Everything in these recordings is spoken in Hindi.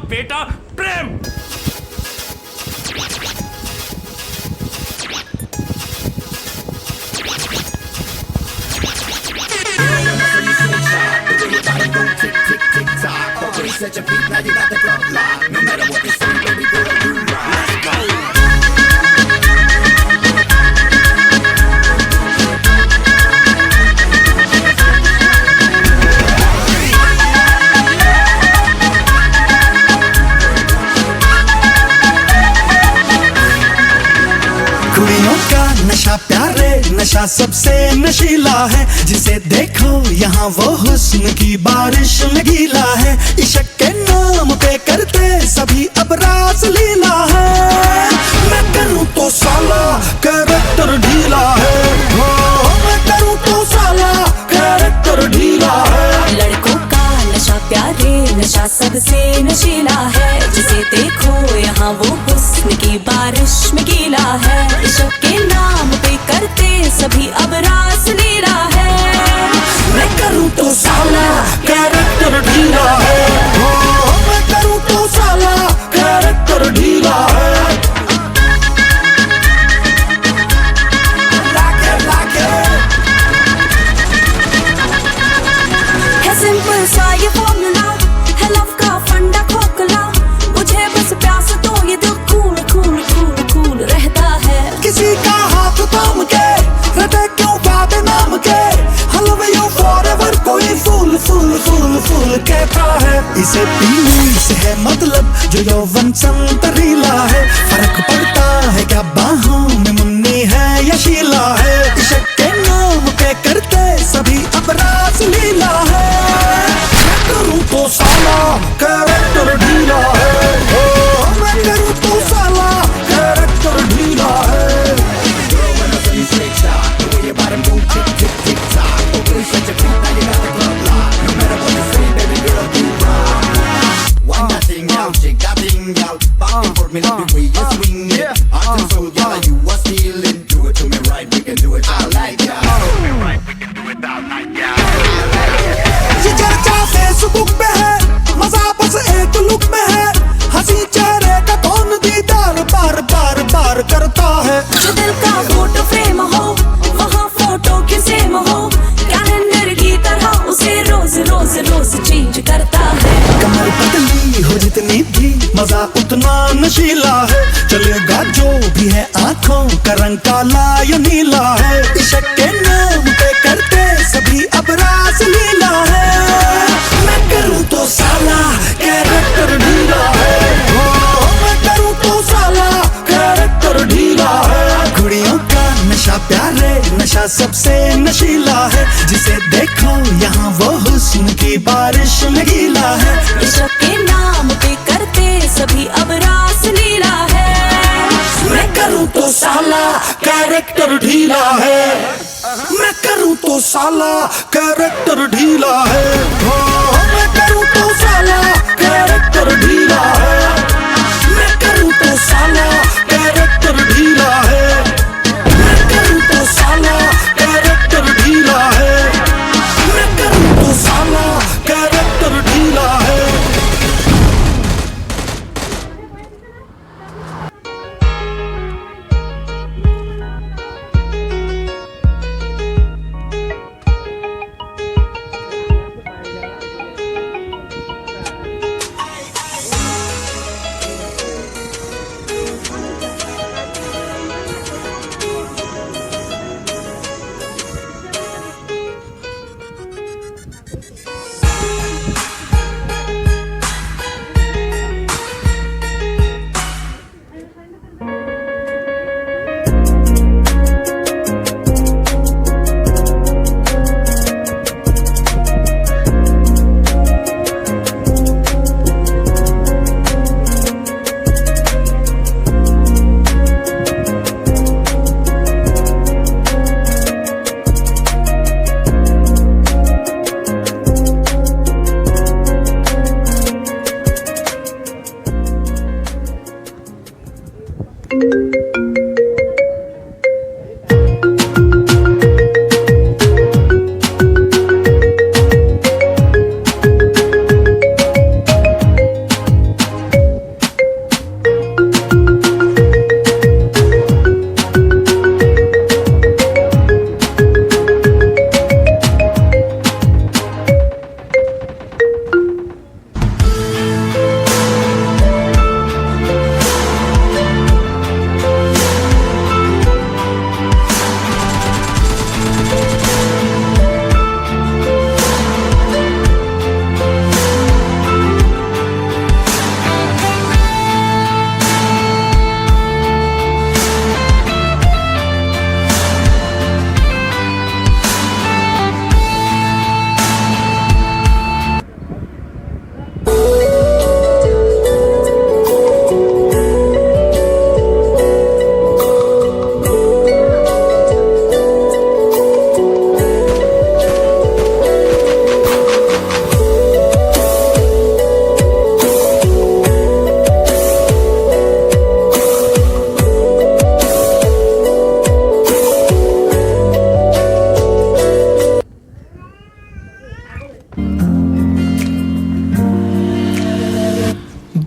बेटा प्रेम। Set your feet, now you got the club locked. No matter what they say, baby girl, you rock. Let's go. कुड़ियों का नशा प्यारे नशा सबसे नशीला है, जिसे देखो यहाँ वो हुस्न की बारिश में गीला है। इश्क के नाम पे करते सभी अब रास लीला है। मैं करूँ तो साला कैरेक्टर ढीला है, मैं करूँ तो साला कैरेक्टर ढीला है। लड़कों का नशा प्यारे नशा सबसे नशीला है, जिसे देखो यहाँ वो हुस्न की बारिश में गीला है। इश्क के नाम पे करते सभी अब रास लीला है। मैं करूँ तो साला कैरेक्टर ढीला है, मैं करूँ तो साला कैरेक्टर ढीला है। है सिंपल सा ये फॉर्मूला, है लव का फंडा खोखला। मुझे बस प्यास तो ये दिल कूल कूल कूल कूल रहता है। किसी का हाथ थाम के रटे क्यों वादे नाम के, हलवे यू फॉरएवर कोई फूल फूल फूल फूल कहता है। इसे पीने से है मतलब जो यौवन संतरीला है, फर्क पड़ता है क्या बाहों में मुन्नी है या शीला है। इश्क के नाम पे करते सभी अब रास लीला है। मैं करूँ तो साला कैरेक्टर ढीला है, मैं करूँ तो साला कैरेक्टर ढीला है। Slick shot, the way your bottom move, tick, tick, tick, tock. Okay, set your feet, now you got the club locked. No matter what they say, baby girl, you rock. One nothing out, shake that thing out. Back and forth, me love the way you swing it. Heart and soul, girl, you are stealing. Do it to me right, we can do it all night, yeah. Do it right, we can do it all night, yeah. ये चर्चा फेसबुक पे है, मजा बस एक लुक में है। हंसी चेहरे का कौन दीदार बार बार बार करता है। जो दिल का फोटो फ्रेम हो वहाँ फोटो क्यों सेम हो, कैलेंडर की तरह उसे रोज रोज रोज चेंज करता है। कमर पतली हो जितनी भी मजा उतना नशीला है, चलेगा जो भी है आंखों का रंग काला या नीला है। इश्क के नाम पे करते सभी अब रास लीला है। मैं करूँ तो साला कैरेक्टर ढीला है, मैं करूँ तो साला कैरेक्टर ढीला है। कुड़ियों का नशा प्यारे नशा सबसे नशीला है, जिसे देखो यहाँ वो हुस्न की बारिश में गीला है। इश्क के नाम पे करते सभी अब रास लीला है। मैं करूँ तो साला कैरेक्टर ढीला है, मैं करूँ तो साला कैरेक्टर ढीला है, मैं करूँ तो साला कैरेक्टर ढीला है, मैं करूँ तो साला कैरेक्टर ढीला है, मैं करूँ तो साला कैरेक्टर ढीला है, मैं करूँ तो साला कैरेक्टर ढीला है।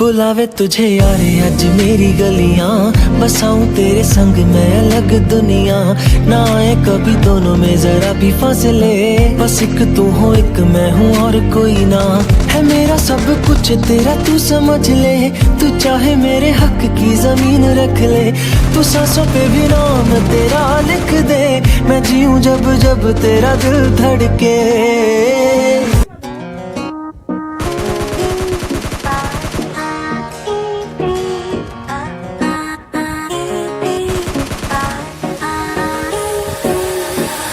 बुलावे तुझे यारे आज मेरी गलियां, बसाऊं तेरे संग मैं अलग दुनिया। ना आए कभी दोनों में जरा भी फासले, बस एक तू हो एक मैं हूँ और कोई ना। है मेरा सब कुछ तेरा तू समझ ले, तू चाहे मेरे हक की जमीन रख ले। तू सांसों पे भी नाम तेरा लिख दे, मैं जीऊं जब जब तेरा दिल धड़के।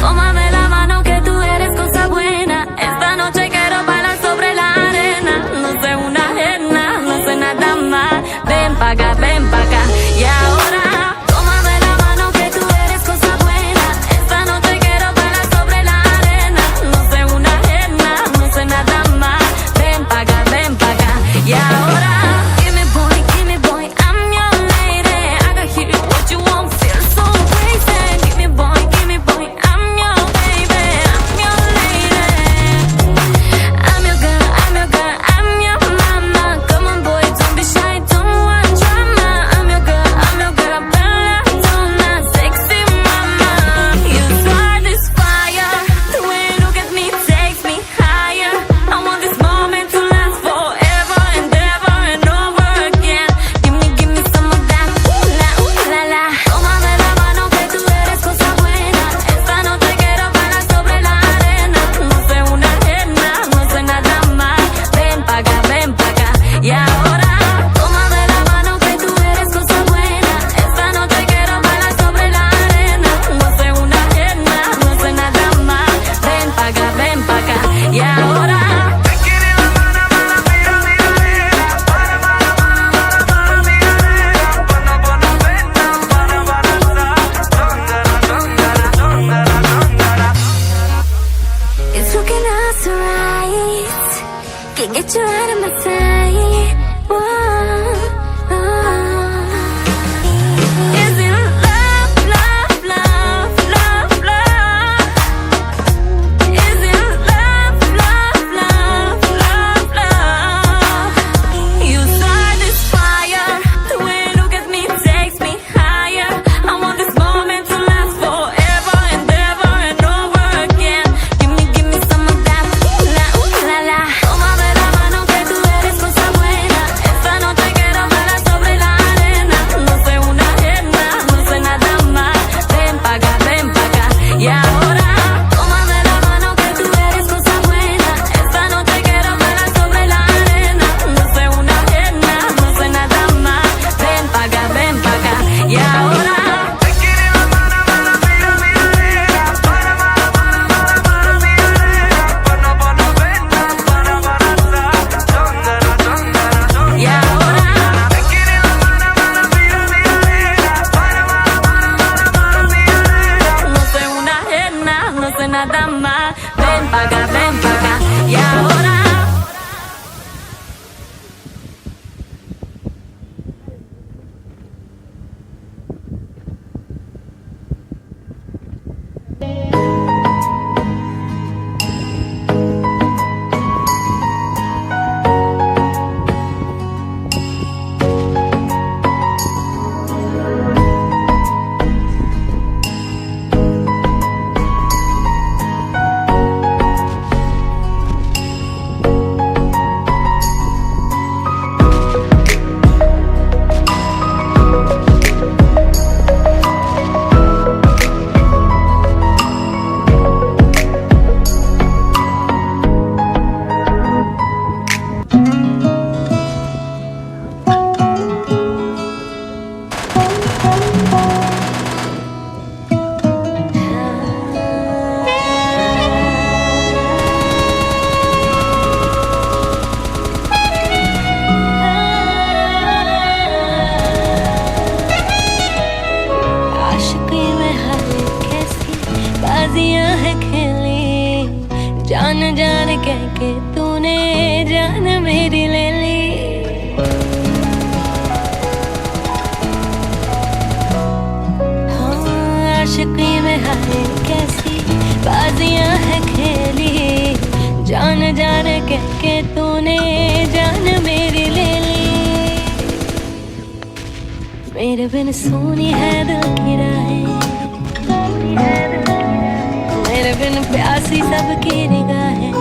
Tómame la mano que tú eres cosa buena. Esta noche quiero bailar sobre la arena. No sé una ajena, no sé nada más. Ven pa' acá, y ahora. Tómame la mano que tú eres cosa buena. Esta noche quiero bailar sobre la arena. No sé una ajena, no sé nada más. Ven pa' acá, y ahora. Give me boy, I'm your lady. I can hear what you want, feel so crazy. Give me boy, I'm your baby, I'm your lady. I'm your girl, I'm your mama. Come on boy, don't be shy, don't want drama. I'm your girl, bella donna, sexy mama. You start this fire, the way you look at me takes me higher. I want this moment to last forever and ever and मेरे बिन सोनी है दिल की राहें, मेरे बिन प्यासी सबकी निगाहें,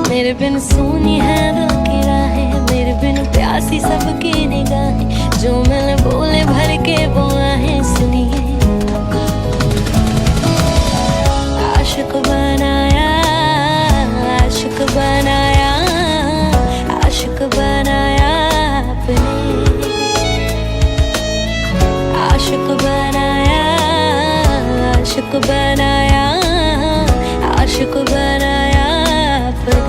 मेरे बिन सोनी है दिल की राहें, मेरे बिन प्यासी सबकी निगाहें, जो मिल बोले भर के वो आहें सुनिए। आशिक बनाया, आशिक बनाया, आशिक बनाया आपने, आशिक बनाया, आशिक बनाया, आशिक बनाया आपने।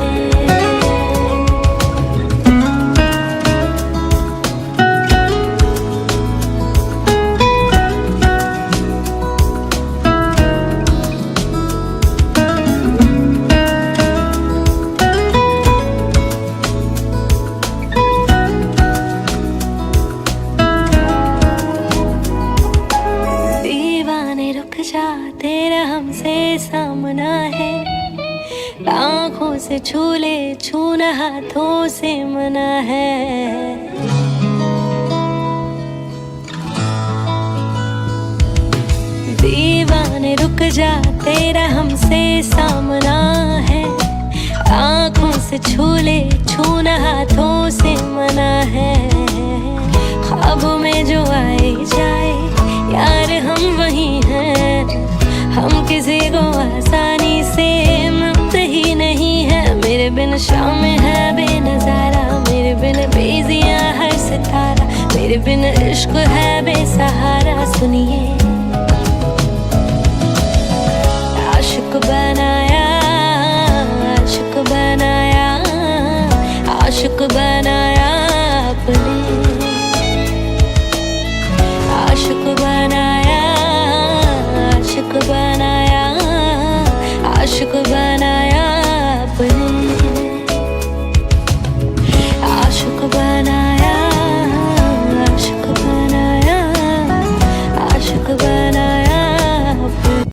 तेरा हमसे सामना है, आँखों से छू ले, छूना हाथों से मना है। दीवाने रुक जा, तेरा हमसे सामना है, आँखों से छू ले, छूना हाथों से मना है। ख्वाबों में जो आए जाए यार हम वही हैं, हम किसी को आसानी से मिलते ही नहीं है। मेरे बिन शाम है बेनजारा, मेरे बिन बेजियां हर सितारा, मेरे बिन इश्क है